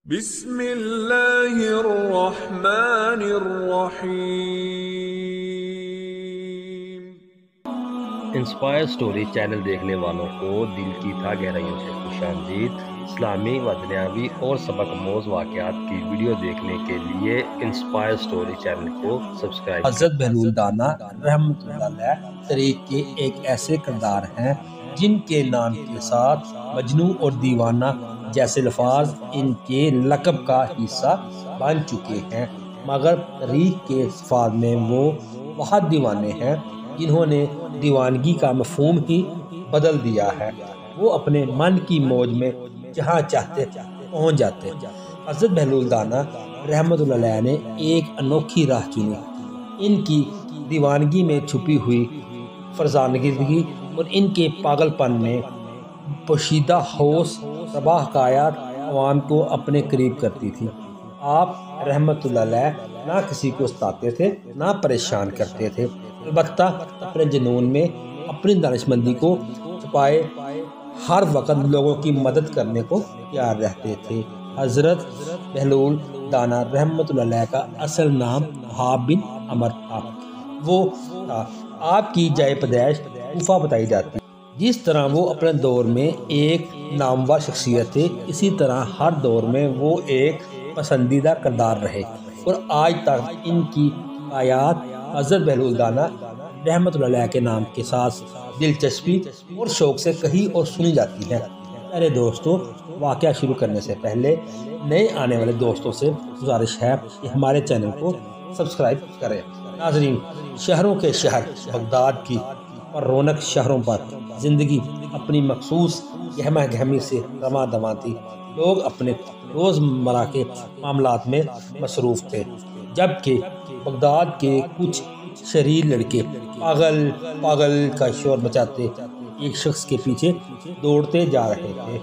بسم اللہ الرحمن الرحیم۔ انسپائر سٹوری چینل دیکھنے والوں کو دل کی تہ گہرائیوں سے خوش آمدید۔ اسلامی و دنیاوی اور سبق آموز واقعات کی ویڈیو دیکھنے کے لیے انسپائر سٹوری چینل کو سبسکرائب کریں۔ حضرت بہلول دانا رحمۃ اللہ علیہ تاریخ کے ایک ایسے کردار ہیں جن کے نام کے ساتھ مجنوں اور دیوانہ جیسے الفاظ ان کے لقب کا حصہ بن چکے ہیں، مگر تاریخ کے صفات میں وہ بہت دیوانے ہیں جنہوں نے دیوانگی کا مفہوم ہی بدل دیا ہے۔ وہ اپنے من کی موج میں جہاں چاہتے پہنچ جاتے۔ حضرت بہلول دانا رحمۃ اللہ علیہ نے ایک انوکھی راہ چنی۔ ان کی دیوانگی میں چھپی ہوئی فرزانگی اور ان کے پاگل پن میں پوشیدہ حوص صباح کائنات عوام کو اپنے قریب کرتی تھی۔ آپ رحمۃ اللہ علیہ نہ کسی کو ستاتے تھے نہ پریشان کرتے تھے، البتہ اپنے جنون میں اپنی دانشمندی کو چھپائے ہر وقت لوگوں کی مدد کرنے کو تیار رہتے تھے۔ حضرت بہلول دانا رحمۃ اللہ علیہ کا اصل نام وہاب بن عمر تھا۔ وہ آپ کی جائے پیدائش کوفہ بتائی جاتی ہے۔ جس طرح وہ اپنے دور میں ایک نامور شخصیت تھے، اسی طرح ہر دور میں وہ ایک پسندیدہ کردار رہے اور آج تک ان کی آیات حضرت بہلول دانا رحمۃ اللہ علیہ کے نام کے ساتھ دلچسپی اور شوق سے کہی اور سنی جاتی ہے۔ میرے دوستوں، واقعہ شروع کرنے سے پہلے نئے آنے والے دوستوں سے گزارش ہے کہ ہمارے چینل کو سبسکرائب کریں۔ ناظرین، شہروں کے شہر بغداد کی اور رونق شہروں پر زندگی اپنی مخصوص گہما گہمی سے رواں دواں تھی۔ لوگ اپنے روزمرہ کے معاملات میں مصروف تھے، جبکہ بغداد کے کچھ شریر لڑکے پاگل کا شور مچاتے ایک شخص کے پیچھے دوڑتے جا رہے تھے،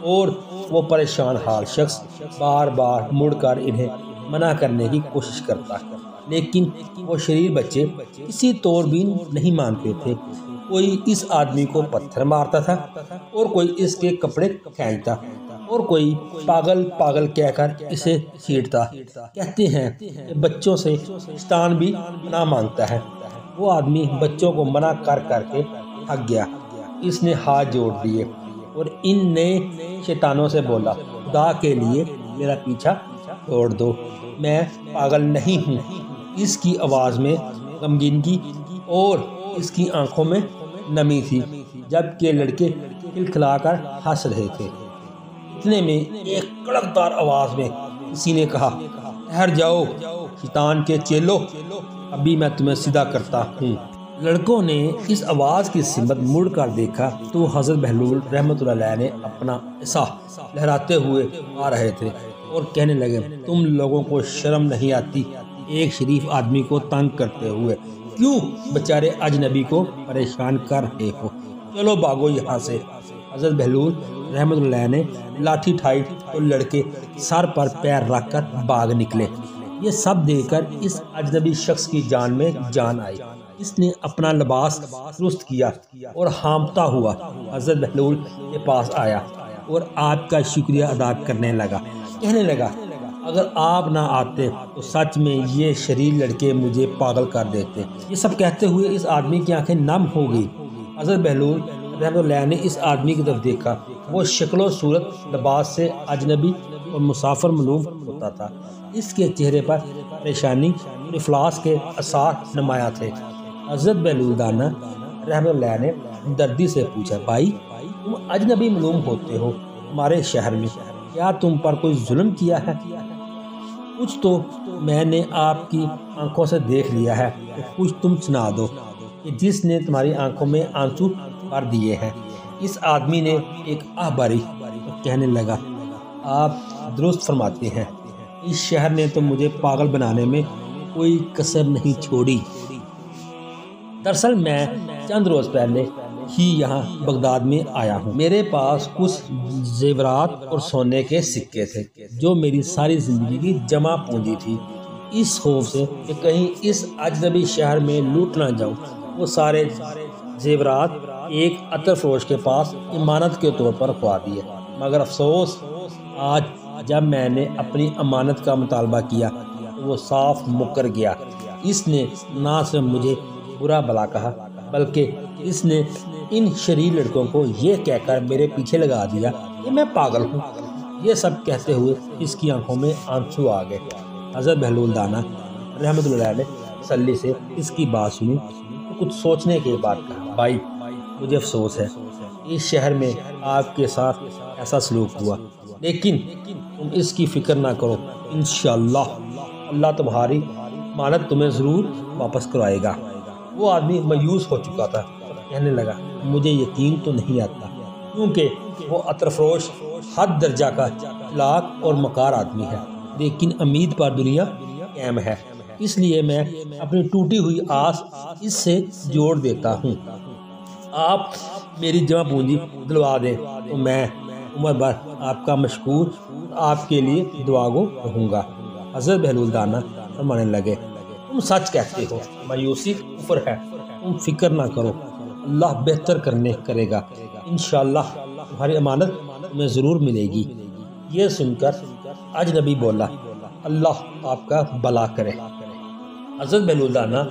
اور وہ پریشان حال شخص بار بار مڑ کر انہیں منع کرنے کی کوشش کرتا، لیکن وہ شریر بچے کسی طور بھی نہیں مانتے تھے۔ کوئی اس آدمی کو پتھر مارتا تھا اور کوئی اس کے کپڑے کھینچتا اور کوئی پاگل کہہ کر اسے چھیڑتا۔ کہتے ہیں کہ بچوں سے شیطان بھی پناہ مانگتا ہے۔ وہ آدمی بچوں کو منع کر کے تھک گیا۔ اس نے ہاتھ جوڑ دیے اور ان نئے شیطانوں سے بولا، خدا کے لیے میرا پیچھا چھوڑ دو، میں پاگل نہیں ہوں۔ اس کی آواز میں غمگینگی اور اس کی آنکھوں میں نمی تھی، جبکہ لڑکے کھلکھلا کر ہنس رہے تھے۔ اتنے میں ایک کڑکدار آواز میں کسی نے کہا، ٹھہر جاؤ شیطان کے چیلو، ابھی میں تمہیں سیدھا کرتا ہوں۔ لڑکوں نے اس آواز کی سمت مڑ کر دیکھا تو حضرت بہلول رحمۃ اللہ علیہ نے اپنا عصا لہراتے ہوئے آ رہے تھے اور کہنے لگے، تم لوگوں کو شرم نہیں آتی ایک شریف آدمی کو تنگ کرتے ہوئے؟ کیوں بیچارے اجنبی کو پریشان کر رہے ہو؟ چلو بھاگو یہاں سے۔ حضرت بہلول رحمۃ اللہ علیہ نے لاٹھی اٹھائی تو لڑکے سر پر پیر رکھ کر بھاگ نکلے۔ یہ سب دیکھ کر اس اجنبی شخص کی جان میں جان آئی۔ اس نے اپنا لباس درست کیا اور ہانپتا ہوا حضرت بہلول کے پاس آیا اور آپ کا شکریہ ادا کرنے لگا۔ کہنے لگا، اگر آپ نہ آتے تو سچ میں یہ شریر لڑکے مجھے پاگل کر دیتے۔ یہ سب کہتے ہوئے اس آدمی کی آنکھیں نم ہو گئی۔ حضرت بہلول رحمۃ اللہ نے اس آدمی کی طرف دیکھا۔ وہ شکل و صورت لباس سے اجنبی اور مسافر معلوم ہوتا تھا۔ اس کے چہرے پر پریشانی اور افلاس کے آثار نمایاں تھے۔ حضرت بہلول دانا رحمۃ اللہ نے دردی سے پوچھا، بھائی تم اجنبی معلوم ہوتے ہو ہمارے شہر میں، کیا تم پر کوئی ظلم کیا ہے؟ کچھ تو میں نے آپ کی آنکھوں سے دیکھ لیا ہے، تو کچھ تم سنا دو کہ جس نے تمہاری آنکھوں میں آنسو بھر دیے ہیں۔ اس آدمی نے ایک آہ بھری اور کہنے لگا، آپ درست فرماتے ہیں، اس شہر نے تو مجھے پاگل بنانے میں کوئی کسر نہیں چھوڑی۔ دراصل میں چند روز پہلے ہی یہاں بغداد میں آیا ہوں۔ میرے پاس کچھ زیورات اور سونے کے سکے تھے جو میری ساری زندگی کی جمع پونجی تھی۔ اس خوف سے کہ کہیں اس اجنبی شہر میں لوٹ نہ جاؤں، وہ سارے زیورات ایک عطر فروش کے پاس امانت کے طور پر کھوا دیے، مگر افسوس آج جب میں نے اپنی امانت کا مطالبہ کیا تو وہ صاف مکر گیا۔ اس نے نہ صرف مجھے برا بھلا کہا بلکہ اس نے ان شریر لڑکوں کو یہ کہہ کر میرے پیچھے لگا دیا کہ میں پاگل ہوں۔ یہ سب کہتے ہوئے اس کی آنکھوں میں آنسو آ گئے۔ حضرت بہلول دانا رحمۃ اللہ علیہ نے تسلی سے اس کی بات سنی تو کچھ سوچنے کے بعد کہا، بھائی مجھے افسوس ہے اس شہر میں آپ کے ساتھ ایسا سلوک ہوا، لیکن تم اس کی فکر نہ کرو، انشاءاللہ اللہ تمہاری امانت تمہیں ضرور واپس کروائے گا۔ وہ آدمی مایوس ہو چکا تھا، کہنے لگا، مجھے یقین تو نہیں آتا کیونکہ وہ عطر فروش حد درجہ کا چالاک اور مکار آدمی ہے، لیکن امید پر دنیا قائم ہے، اس لیے میں اپنی ٹوٹی ہوئی آس اس سے جوڑ دیتا ہوں۔ آپ میری جمع پونجی دلوا دیں تو میں عمر بھر آپ کا مشکور آپ کے لیے دعا گو رہوں گا۔ حضرت بہلول دانا فرمانے لگے، تم سچ کہتے ہو، مایوسی کفر ہے، تم فکر نہ کرو، اللہ بہتر کرے گا، انشاءاللہ تمہاری امانت تمہیں ضرور ملے گی۔ یہ سن کر اجنبی بولا، اللہ آپ کا بھلا کرے۔ حضرت بہلول دانا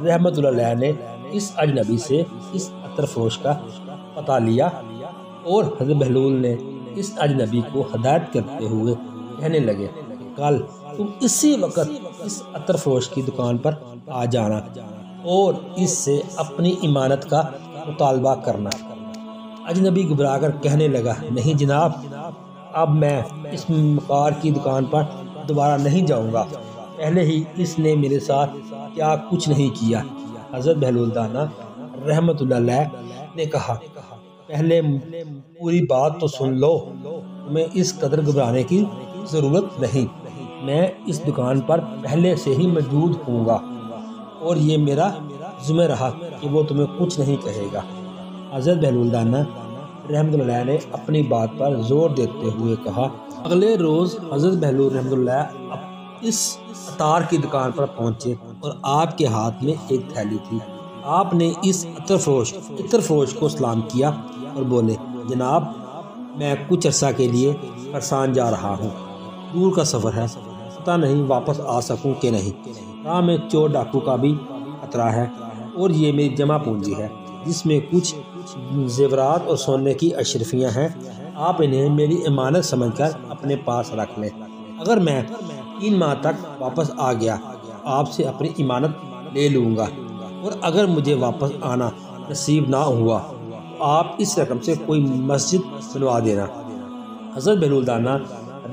رحمۃ اللہ علیہ نے اس اجنبی سے اس عطر فروش کا پتہ لیا اور حضرت بہلول نے اس اجنبی کو ہدایت کرتے ہوئے کہنے لگے، کل تم اسی وقت اس عطر فروش کی دکان پر آ جانا اور اس سے اپنی امانت کا مطالبہ کرنا۔ اجنبی گھبرا کر کہنے لگا، نہیں جناب، اب میں اس مکار کی دکان پر دوبارہ نہیں جاؤں گا، پہلے ہی اس نے میرے ساتھ کیا کچھ نہیں کیا۔ حضرت بہلول دانا رحمۃ اللہ علیہ نے کہا، پہلے پوری بات تو سن لو، تمہیں اس قدر گھبرانے کی ضرورت نہیں، میں اس دکان پر پہلے سے ہی موجود ہوں گا اور یہ میرا ذمہ رہا کہ وہ تمہیں کچھ نہیں کہے گا۔ حضرت بہلول دانا رحمۃ اللہ علیہ نے اپنی بات پر زور دیتے ہوئے کہا۔ اگلے روز حضرت بہلول رحمۃ اللہ اس عطار کی دکان پر پہنچے اور آپ کے ہاتھ میں ایک تھیلی تھی۔ آپ نے اس عطر فروش کو سلام کیا اور بولے، جناب میں کچھ عرصہ کے لیے فرسان جا رہا ہوں، دور کا سفر ہے، پتہ نہیں واپس آ سکوں کہ نہیں، راہ میں چور ڈاکو کا بھی خطرہ ہے اور یہ میری جمع پونجی ہے جس میں کچھ زیورات اور سونے کی اشرفیاں ہیں، آپ انہیں میری امانت سمجھ کر اپنے پاس رکھ لیں۔ اگر میں 3 ماہ تک واپس آ گیا آپ سے اپنی امانت لے لوں گا، اور اگر مجھے واپس آنا نصیب نہ ہوا تو آپ اس رقم سے کوئی مسجد بنوا دینا۔ حضرت بہلول دانا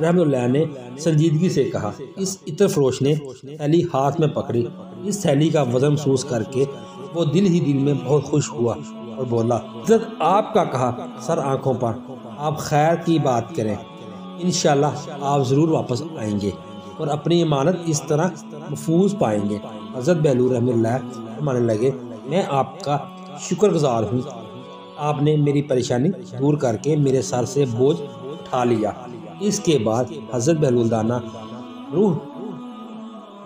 رحمۃ اللہ نے سنجیدگی سے کہا۔ اس عطر فروش نے تھیلی ہاتھ میں پکڑی، اس تھیلی کا وزن محسوس کر کے وہ دل ہی دل میں بہت خوش ہوا اور بولا، حضرت آپ کا کہا سر آنکھوں پر، آپ خیر کی بات کریں، انشاءاللہ آپ ضرور واپس آئیں گے اور اپنی امانت اس طرح محفوظ پائیں گے۔ حضرت بہلول رحمۃ اللہ فرمانے لگے، میں آپ کا شکر گزار ہوں، آپ نے میری پریشانی دور کر کے میرے سر سے بوجھ اٹھا لیا۔ اس کے بعد حضرت بہلول دانا روح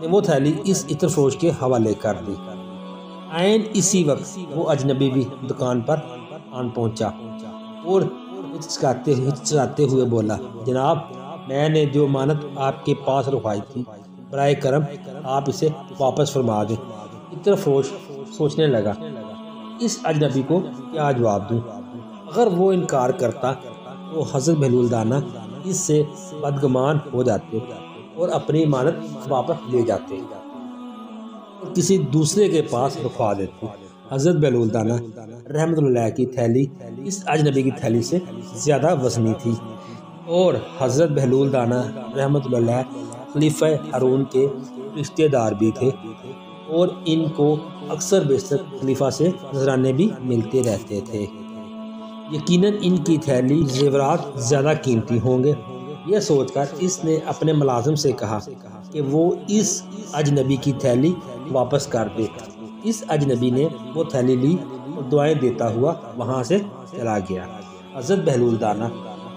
نے وہ تھیلی اس عطر فروش کے حوالے کر دی۔ عین اسی وقت وہ اجنبی بھی دکان پر آن پہنچا اور ہچکچاتے ہوئے بولا، جناب میں نے جو امانت آپ کے پاس رکھوائی تھی برائے کرم آپ اسے واپس فرما دیں۔ عطر فروش سوچنے لگا، اس اجنبی کو کیا جواب دوں؟ اگر وہ انکار کرتا تو حضرت بہلول دانا اس سے بدگمان ہو جاتے اور اپنی امانت واپس لے جاتے اور کسی دوسرے کے پاس رکھوا دیتے۔ حضرت بہلول دانا رحمۃ اللہ کی تھیلی اس اجنبی کی تھیلی سے زیادہ وزنی تھی اور حضرت بہلول دانا رحمۃ اللہ خلیفہ ہارون کے رشتہ دار بھی تھے اور ان کو اکثر بیشتر خلیفہ سے نذرانے بھی ملتے رہتے تھے۔ یقیناً ان کی تھیلی زیورات زیادہ قیمتی ہوں گے۔ یہ سوچ کر اس نے اپنے ملازم سے کہا کہ وہ اس اجنبی کی تھیلی واپس کر دے۔ اس اجنبی نے وہ تھیلی لی اور دعائیں دیتا ہوا وہاں سے چلا گیا۔ حضرت بہلول دانا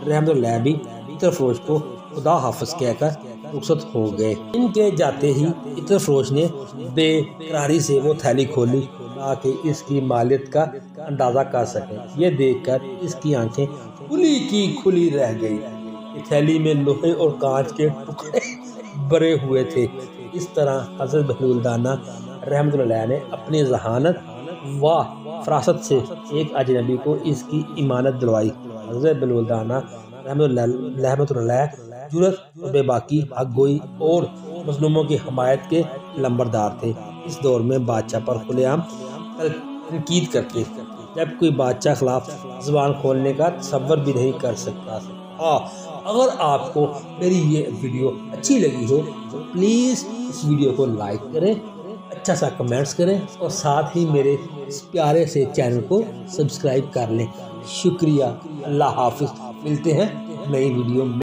رحمۃ اللہ بھی عطر فروش کو خدا حافظ کہہ کر رخصت ہو گئے۔ ان کے جاتے ہی عطر فروش نے بے قراری سے وہ تھیلی کھولی تاکہ اس کی مالیت کا اندازہ کر سکے۔ یہ دیکھ کر اس کی آنکھیں کھلی کی کھلی رہ گئی کہ تھیلی میں لوہے اور کانچ کے ٹکڑے بھرے ہوئے تھے۔ اس طرح حضرت بہلول دانا رحمۃ اللہ علیہ نے اپنی ذہانت و فراست سے ایک اجنبی کو اس کی امانت دلوائی۔ حضرت بہلول دانا رحمۃ اللہ علیہ جرأت اور بے باکی، حق گوئی اور مظلوموں کی حمایت کے لمبردار تھے۔ اس دور میں بادشاہ پر کھلے عام تنقید کرتے جب کوئی بادشاہ خلاف زبان کھولنے کا تصور بھی نہیں کر سکتا تھا۔ اگر آپ کو میری یہ ویڈیو اچھی لگی ہو تو پلیز اس ویڈیو کو لائک کریں، اچھا سا کمنٹس کریں اور ساتھ ہی میرے اس پیارے سے چینل کو سبسکرائب کر لیں۔ شکریہ، اللہ حافظ، ملتے ہیں نئی ویڈیو میں۔